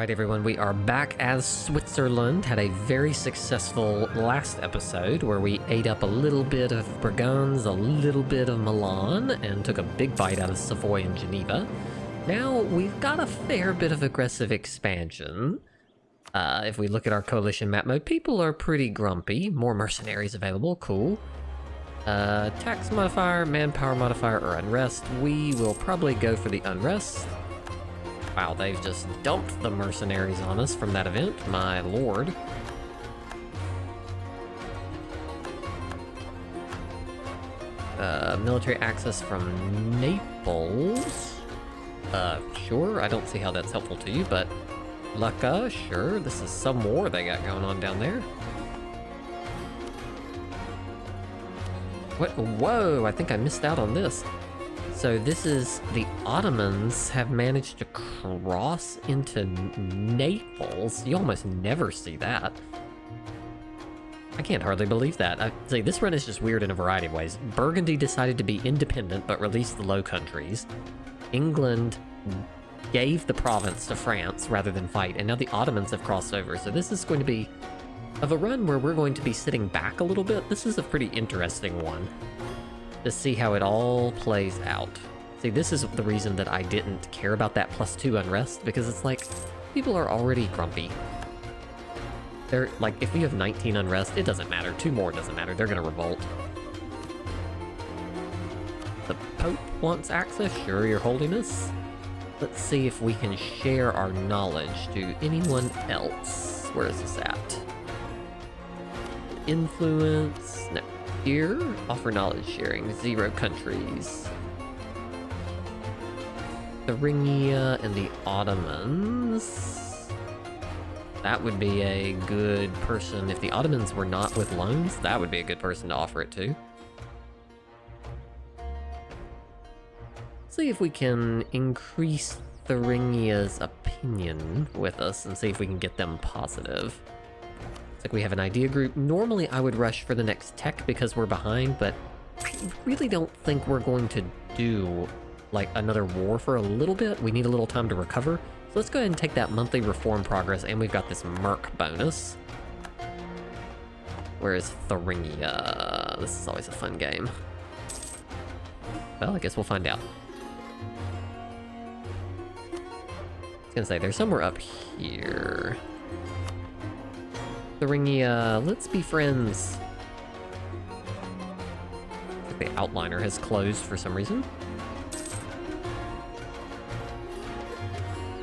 Alright everyone, we are back as Switzerland. Had a very successful last episode where we ate up a little bit of Burgunds, a little bit of Milan, and took a big bite out of Savoy and Geneva. Now we've got a fair bit of aggressive expansion. If we look at our coalition map mode, people are pretty grumpy. More mercenaries available, cool. Tax modifier, manpower modifier, or unrest. We will probably go for the unrest. Wow, they've just dumped the mercenaries on us from that event, my lord. Military access from Naples. Sure, I don't see how that's helpful to you, but Lucca, sure, this is some war they got going on down there. What? Whoa, I think I missed out on this. So this is, the Ottomans have managed to cross into Naples. You almost never see that. I can't hardly believe that. See, this run is just weird in a variety of ways. Burgundy decided to be independent but released the Low Countries. England gave the province to France rather than fight, and now the Ottomans have crossed over. So this is going to be, of a run where we're going to be sitting back a little bit, this is a pretty interesting one to see how it all plays out. See, this is the reason that I didn't care about that +2 unrest, because it's like, people are already grumpy. They're like, if we have 19 unrest, it doesn't matter. 2 more doesn't matter. They're gonna revolt. The Pope wants access? Sure, Your Holiness. Let's see if we can share our knowledge to anyone else. Where is this at? Influence? No. Here, offer knowledge sharing, 0 countries. Thuringia and the Ottomans. That would be a good person. If the Ottomans were not with loans, that would be a good person to offer it to. See if we can increase Thuringia's opinion with us and see if we can get them positive. Like, we have an idea group. Normally I would rush for the next tech because we're behind, but I really don't think we're going to do like another war for a little bit. We need a little time to recover. So let's go ahead and take that monthly reform progress, and we've got this Merc bonus. Where is Thuringia? This is always a fun game. Well, I guess we'll find out. I was gonna say, there's somewhere up here. Thuringia, let's be friends. I think the outliner has closed for some reason.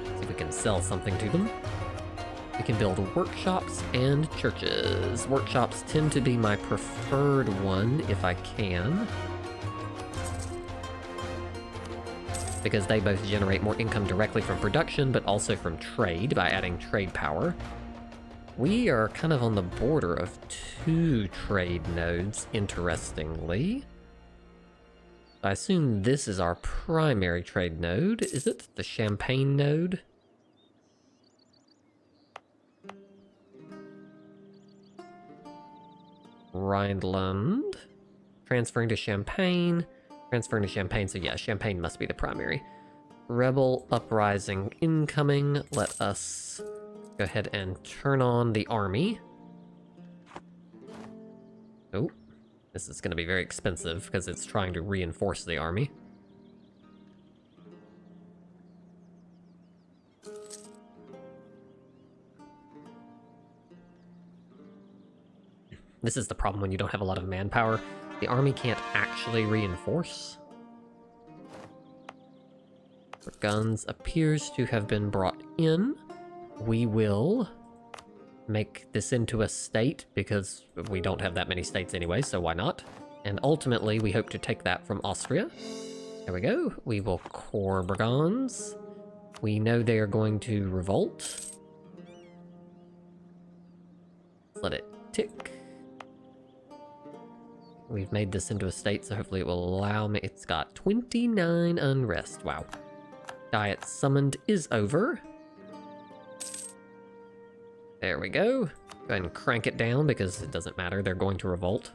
See if we can sell something to them. We can build workshops and churches. Workshops tend to be my preferred one if I can, because they both generate more income directly from production, but also from trade by adding trade power. We are kind of on the border of 2 trade nodes, interestingly. I assume this is our primary trade node. Is it the Champagne node? Rhineland. Transferring to Champagne. Transferring to Champagne, so yeah, Champagne must be the primary. Rebel uprising incoming. Let us go ahead and turn on the army. Oh, this is going to be very expensive because it's trying to reinforce the army. This is the problem when you don't have a lot of manpower. The army can't actually reinforce. Guns appears to have been brought in. We will make this into a state because we don't have that many states anyway, so why not? And ultimately, we hope to take that from Austria. There we go. We will core Burgunds. We know they are going to revolt. Let's let it tick. We've made this into a state, so hopefully it will allow me. It's got 29 unrest. Wow. Diet summoned is over. There we go. Go ahead and crank it down because it doesn't matter. They're going to revolt.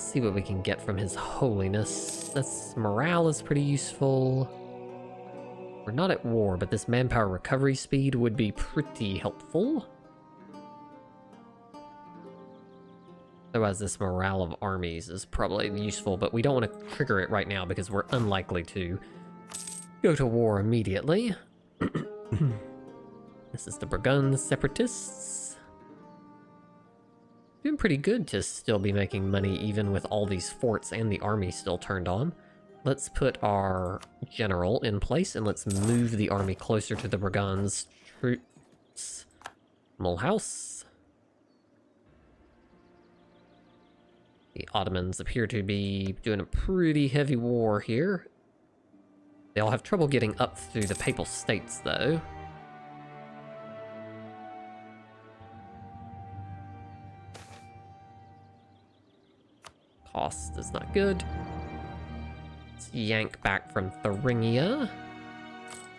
see what we can get from His Holiness. This morale is pretty useful. We're not at war, but this manpower recovery speed would be pretty helpful. Otherwise, this morale of armies is probably useful, but we don't want to trigger it right now because we're unlikely to go to war immediately. This is the Burgund Separatists. Doing pretty good to still be making money even with all these forts and the army still turned on. Let's put our general in place and let's move the army closer to the Burgund's troops. Mulhouse. The Ottomans appear to be doing a pretty heavy war here. They'll have trouble getting up through the Papal States, though. Cost is not good. Let's yank back from Thuringia.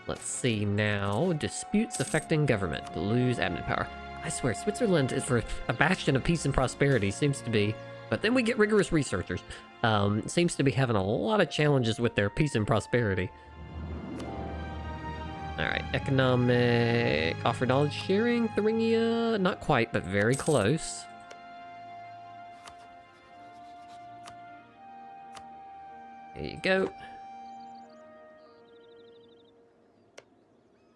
Let's see now. Disputes affecting government. Lose admin power. I swear, Switzerland is for a bastion of peace and prosperity, seems to be. But then we get rigorous researchers. Seems to be having a lot of challenges with their peace and prosperity. Alright, economic... Offer knowledge sharing, Thuringia? Not quite, but very close. There you go. How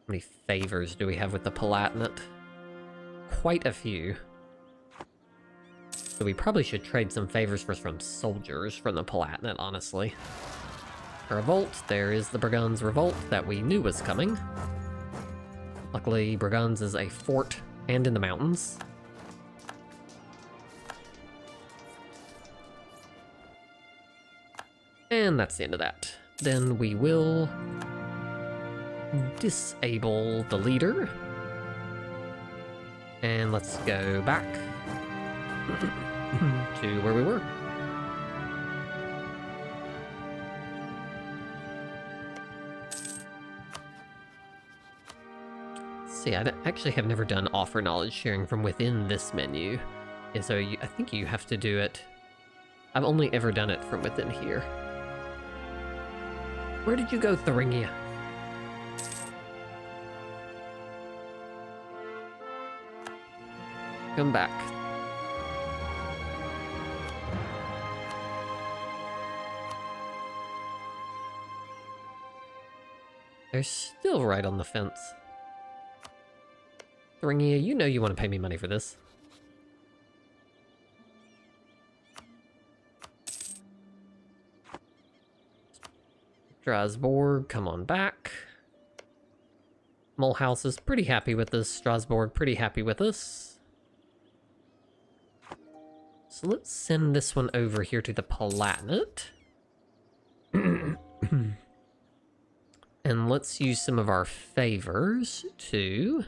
many favors do we have with the Palatinate? Quite a few. So we probably should trade some favors for some soldiers from the Palatinate, honestly. A revolt. There is the Burgund's revolt that we knew was coming. Luckily, Burgund's is a fort and in the mountains. And that's the end of that. Then we will disable the leader. And let's go back to where we were. See, I actually have never done offer knowledge sharing from within this menu. Yeah, so I think you have to do it. I've only ever done it from within here. Where did you go, Thuringia? Come back. They're still right on the fence. Thuringia, you know you want to pay me money for this. Strasbourg, come on back. Mulhouse is pretty happy with this. Strasbourg, pretty happy with us. So let's send this one over here to the Palatinate. And let's use some of our favors to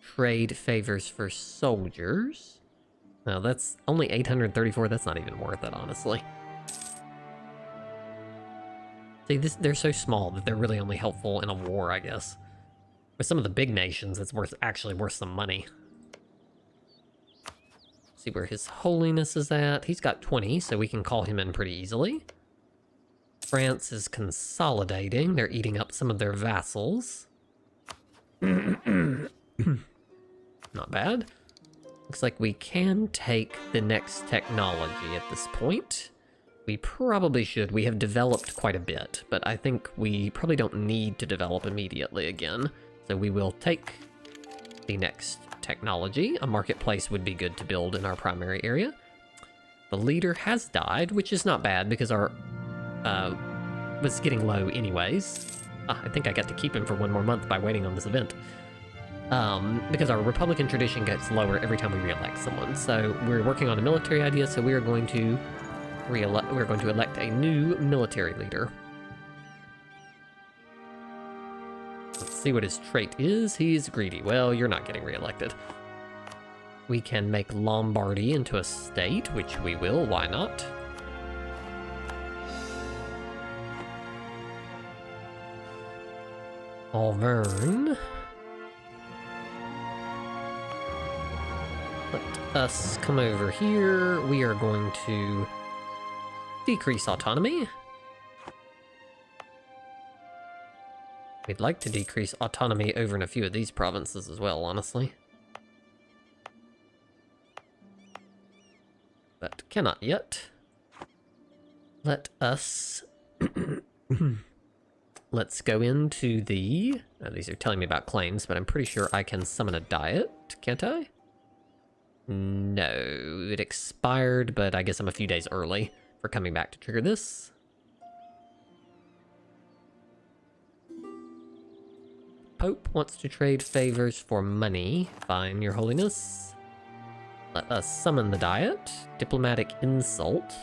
trade favors for soldiers. Now that's only 834, that's not even worth it, honestly. See, they're so small that they're really only helpful in a war, I guess. With some of the big nations, it's actually worth some money. See where His Holiness is at. He's got 20, so we can call him in pretty easily. France is consolidating. They're eating up some of their vassals. Not bad. Looks like we can take the next technology at this point. We probably should. We have developed quite a bit, but I think we probably don't need to develop immediately again. So we will take the next technology. A marketplace would be good to build in our primary area. The leader has died, which is not bad because our was getting low anyways. I think I got to keep him for one more month by waiting on this event. Because our Republican tradition gets lower every time we re-elect someone. So we're working on a military idea, so we are going to elect a new military leader. Let's see what his trait is. He's greedy. Well, you're not getting re-elected. We can make Lombardy into a state, which we will. Why not? Auvergne. Let us come over here. We are going to decrease autonomy. We'd like to decrease autonomy over in a few of these provinces as well, honestly. But cannot yet. Let us... Let's go into the... Oh, these are telling me about claims, but I'm pretty sure I can summon a diet, can't I? No, it expired, but I guess I'm a few days early for coming back to trigger this. Pope wants to trade favors for money. Fine, your holiness. Let us summon the diet. Diplomatic insult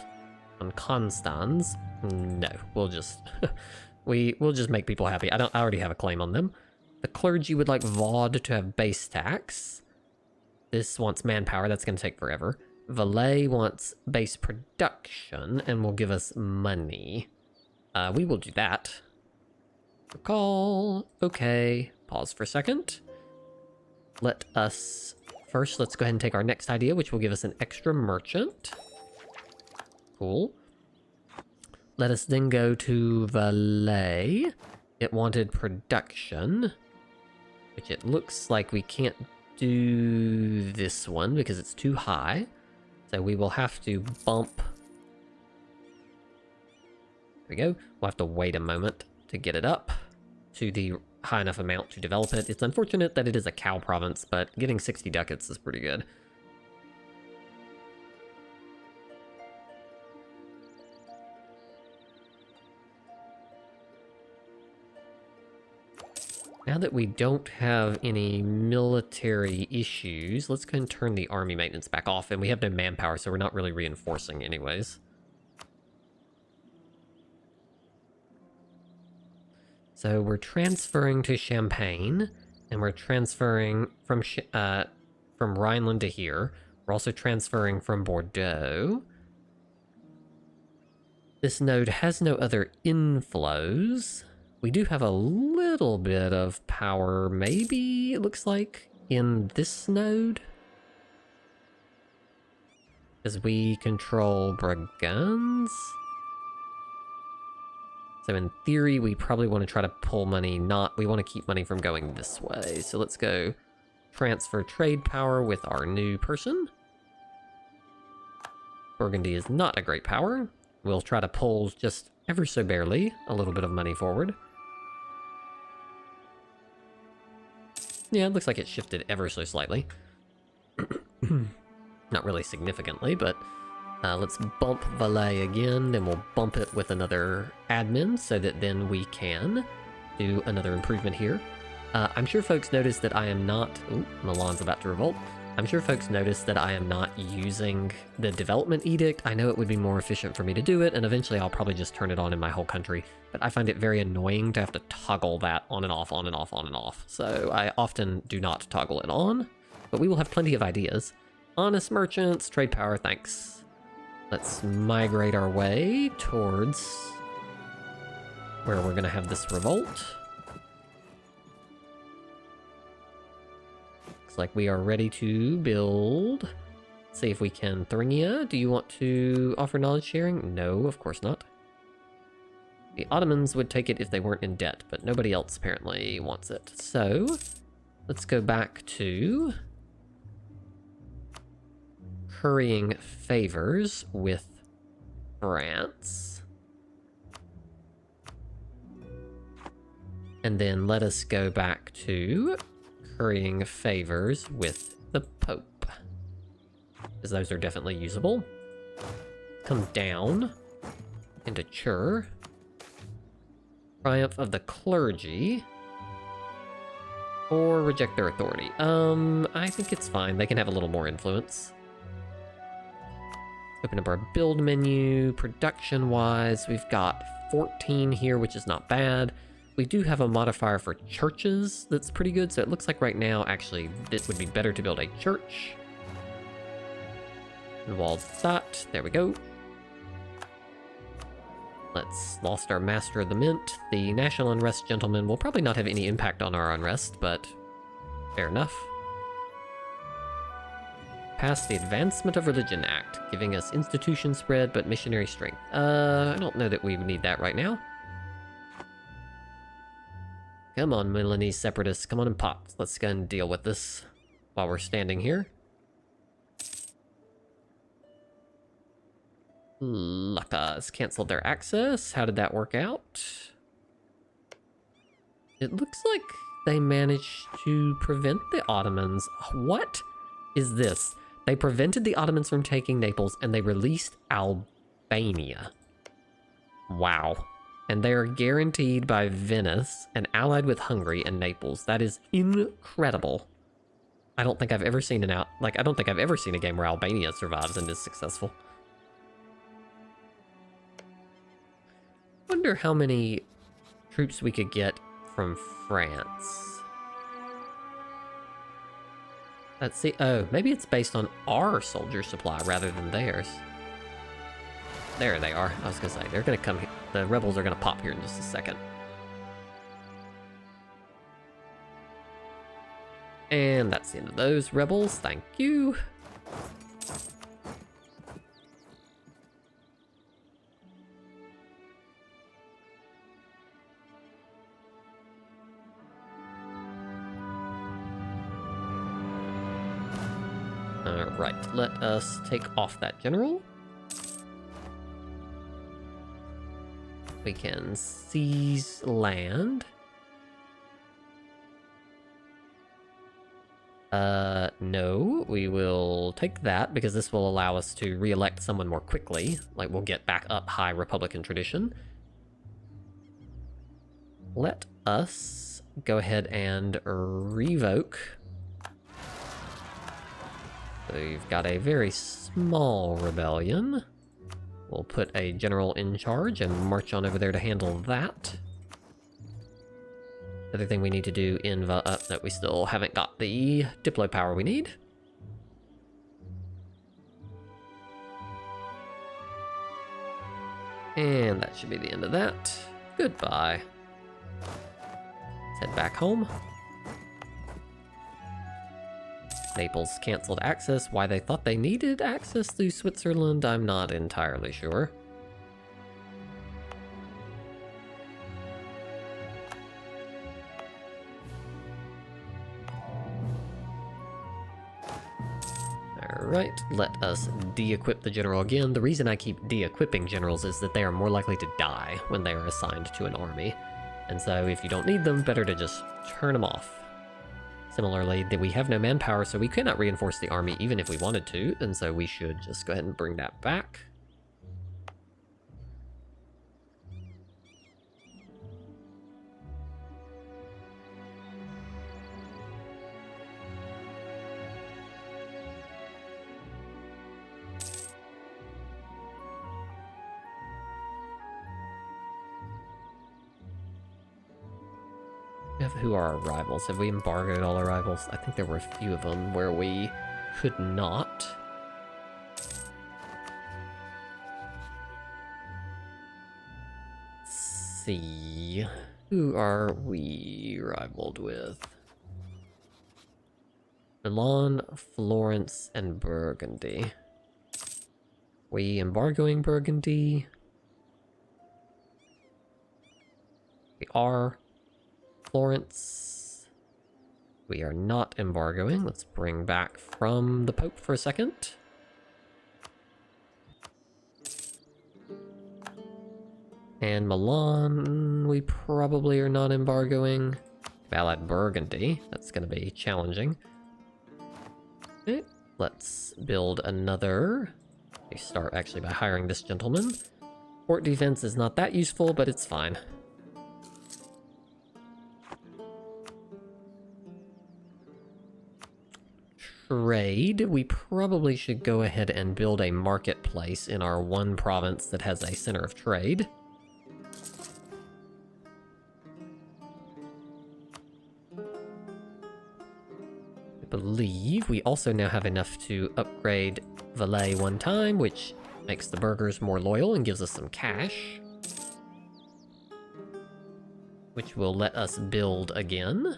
on Constans. No, we'll just we'll just make people happy. I already have a claim on them. The clergy would like Vaud to have base tax. This wants manpower, that's gonna take forever. Valais wants base production and will give us money. We will do that. Recall. Okay. Pause for a second. Let us... First, let's go ahead and take our next idea, which will give us an extra merchant. Cool. Let us then go to Valais. It wanted production, which it looks like we can't do this one because it's too high. So we will have to bump... There we go. We'll have to wait a moment to get it up to the high enough amount to develop it. It's unfortunate that it is a cow province, but getting 60 ducats is pretty good. Now that we don't have any military issues, let's go ahead and turn the army maintenance back off, and we have no manpower, so we're not really reinforcing anyways. So we're transferring to Champagne, and we're transferring from Rhineland to here. We're also transferring from Bordeaux. This node has no other inflows. We do have a little bit of power, maybe, it looks like, in this node. Because we control Braganza. So in theory, we probably want to try to pull money, we want to keep money from going this way. So let's go transfer trade power with our new person. Burgundy is not a great power. We'll try to pull just ever so barely a little bit of money forward. Yeah, it looks like it shifted ever so slightly. Not really significantly, but... let's bump Valais again, then we'll bump it with another admin so that then we can do another improvement here. I'm sure folks noticed that I am not... Ooh, Milan's about to revolt. I'm sure folks noticed that I am not using the development edict. I know it would be more efficient for me to do it, and eventually I'll probably just turn it on in my whole country. But I find it very annoying to have to toggle that on and off, on and off, on and off. So I often do not toggle it on, but we will have plenty of ideas. Honest merchants, trade power, thanks. Let's migrate our way towards where we're going to have this revolt. Looks like we are ready to build. Let's see if we can. Thuringia, do you want to offer knowledge sharing? No, of course not. The Ottomans would take it if they weren't in debt, but nobody else apparently wants it. So, let's go back to... currying favors with France. And then let us go back to currying favors with the Pope, because those are definitely usable. Come down into Chur. Triumph of the clergy. Or reject their authority. I think it's fine. They can have a little more influence. Open up our build menu. Production-wise, we've got 14 here, which is not bad. We do have a modifier for churches that's pretty good, so it looks like right now, actually, it would be better to build a church. Walled that. There we go. Let's lost our Master of the Mint. The National Unrest Gentleman will probably not have any impact on our unrest, but fair enough. passed the Advancement of Religion Act, giving us institution spread but missionary strength. I don't know that we need that right now. Come on, Milanese separatists, come on and pop. Let's go and deal with this while we're standing here. Lucas canceled their access. How did that work out? It looks like they managed to prevent the Ottomans. What is this? They prevented the Ottomans from taking Naples and they released Albania. Wow. And they are guaranteed by Venice and allied with Hungary and Naples. That is incredible. I don't think I've ever seen I don't think I've ever seen a game where Albania survives and is successful. Wonder how many troops we could get from France. Let's see. Oh, maybe it's based on our soldier supply rather than theirs. There they are. I was gonna say, they're gonna come here. The rebels are gonna pop here in just a second. And that's the end of those rebels. Thank you. Alright, let us take off that general. We can seize land. No, we will take that because this will allow us to re-elect someone more quickly. Like, we'll get back up high Republican tradition. Let us go ahead and revoke. So you've got a very small rebellion. We'll put a general in charge and march on over there to handle that. The other thing we need to do in that we still haven't got the diplo power we need. And that should be the end of that. Goodbye. Let's head back home. Naples canceled access. Why they thought they needed access through Switzerland, I'm not entirely sure. Alright, let us de-equip the general again. The reason I keep de-equipping generals is that they are more likely to die when they are assigned to an army. And so if you don't need them, better to just turn them off. Similarly, we have no manpower, so we cannot reinforce the army even if we wanted to, and so we should just go ahead and bring that back. Who are our rivals? Have we embargoed all our rivals? I think there were a few of them where we could not. Let's see. Who are we rivaled with? Milan, Florence, and Burgundy. We embargoing Burgundy? We are. Florence, we are not embargoing. Let's bring back from the Pope for a second. And Milan, we probably are not embargoing. Allied Burgundy, that's going to be challenging. Okay, let's build another. We start actually by hiring this gentleman. Port defense is not that useful, but it's fine. Trade, we probably should go ahead and build a marketplace in our one province that has a center of trade. I believe we also now have enough to upgrade Valais one time, which makes the burghers more loyal and gives us some cash, which will let us build again.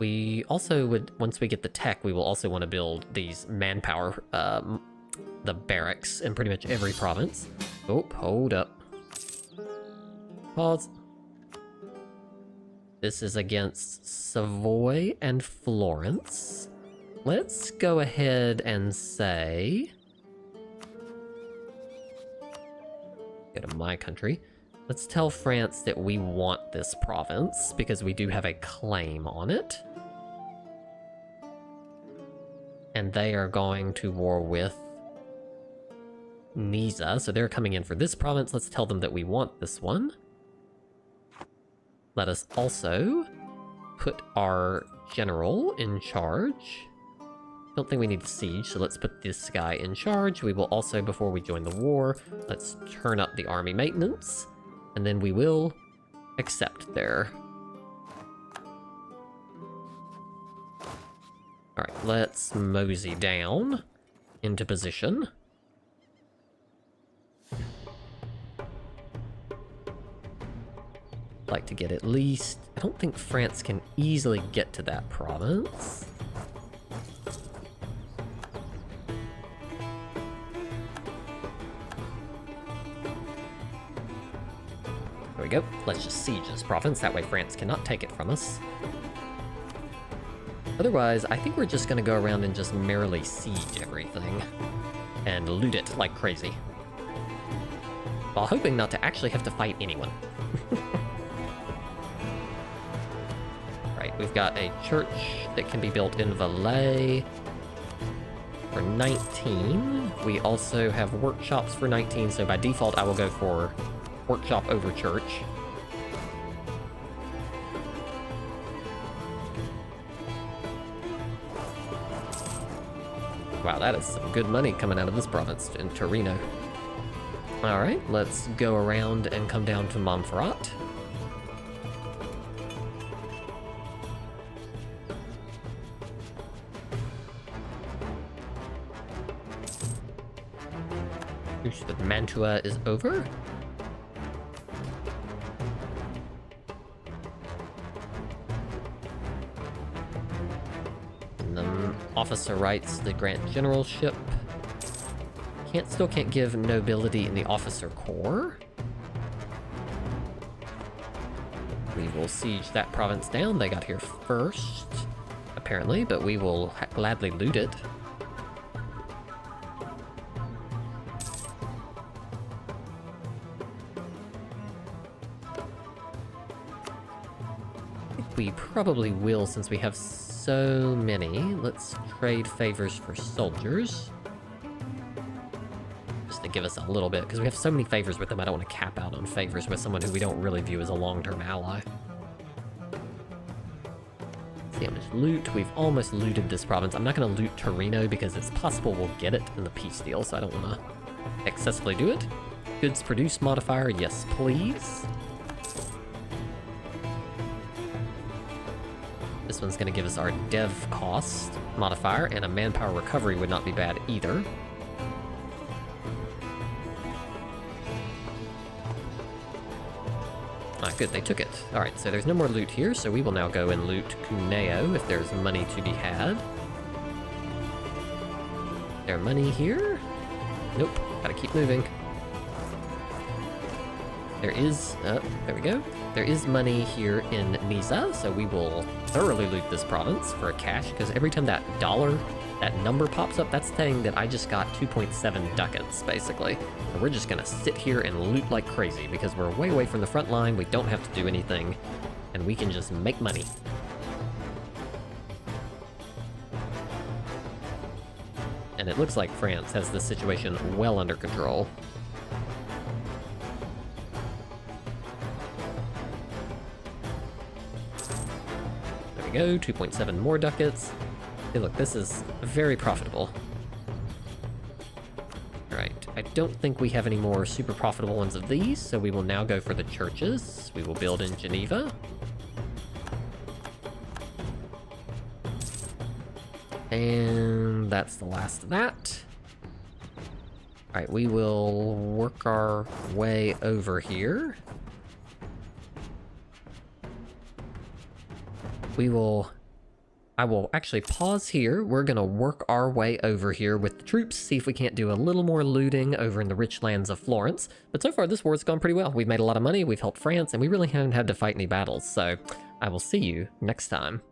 We also would, once we get the tech, we will also want to build these manpower, the barracks in pretty much every province. Oh, hold up. Pause. This is against Savoy and Florence. Let's go ahead and say... Go to my country. Let's tell France that we want this province, because we do have a claim on it. And they are going to war with Nisa, so they're coming in for this province. Let's tell them that we want this one. Let us also put our general in charge. Don't think we need siege, so let's put this guy in charge. We will also, before we join the war, let's turn up the army maintenance, and then we will accept their... Alright, let's mosey down into position. Like to get at least... I don't think France can easily get to that province. There we go. Let's just siege this province. That way France cannot take it from us. Otherwise, I think we're just going to go around and just merrily siege everything. And loot it like crazy. While hoping not to actually have to fight anyone. Right, we've got a church that can be built in Valais for 19. We also have workshops for 19, so by default I will go for workshop over church. Wow, that is some good money coming out of this province in Torino. Alright, let's go around and come down to Montferrat. Truce with Mantua is over. And the officer writes the grant generalship. Still can't give nobility in the officer corps. We will siege that province down. They got here first, apparently, but we will gladly loot it. I think we probably will, since we have so many. Let's trade favors for soldiers. To give us a little bit, because we have so many favors with them. I don't want to cap out on favors with someone who we don't really view as a long-term ally. See how much loot. We've almost looted this province. I'm not going to loot Torino because it's possible we'll get it in the peace deal, so I don't want to excessively do it. Goods produce modifier, yes please. This one's going to give us our dev cost modifier, and a manpower recovery would not be bad either. Ah, good, they took it. Alright, so there's no more loot here, so we will now go and loot Cuneo if there's money to be had. Is there money here? Nope, gotta keep moving. There is, there we go. There is money here in Nisa, so we will thoroughly loot this province for a cash, because every time that dollar, that number pops up, that's saying that I just got 2.7 ducats, basically. And we're just gonna sit here and loot like crazy, because we're way away from the front line, we don't have to do anything, and we can just make money. And it looks like France has this situation well under control. There we go, 2.7 more ducats. Hey, look, this is very profitable. Alright, I don't think we have any more super profitable ones of these, so we will now go for the churches. We will build in Geneva. And that's the last of that. Alright, we will work our way over here. We will I will actually pause here. We're going to work our way over here with the troops, see if we can't do a little more looting over in the rich lands of Florence. But so far, this war's gone pretty well. We've made a lot of money, we've helped France, and we really haven't had to fight any battles. So I will see you next time.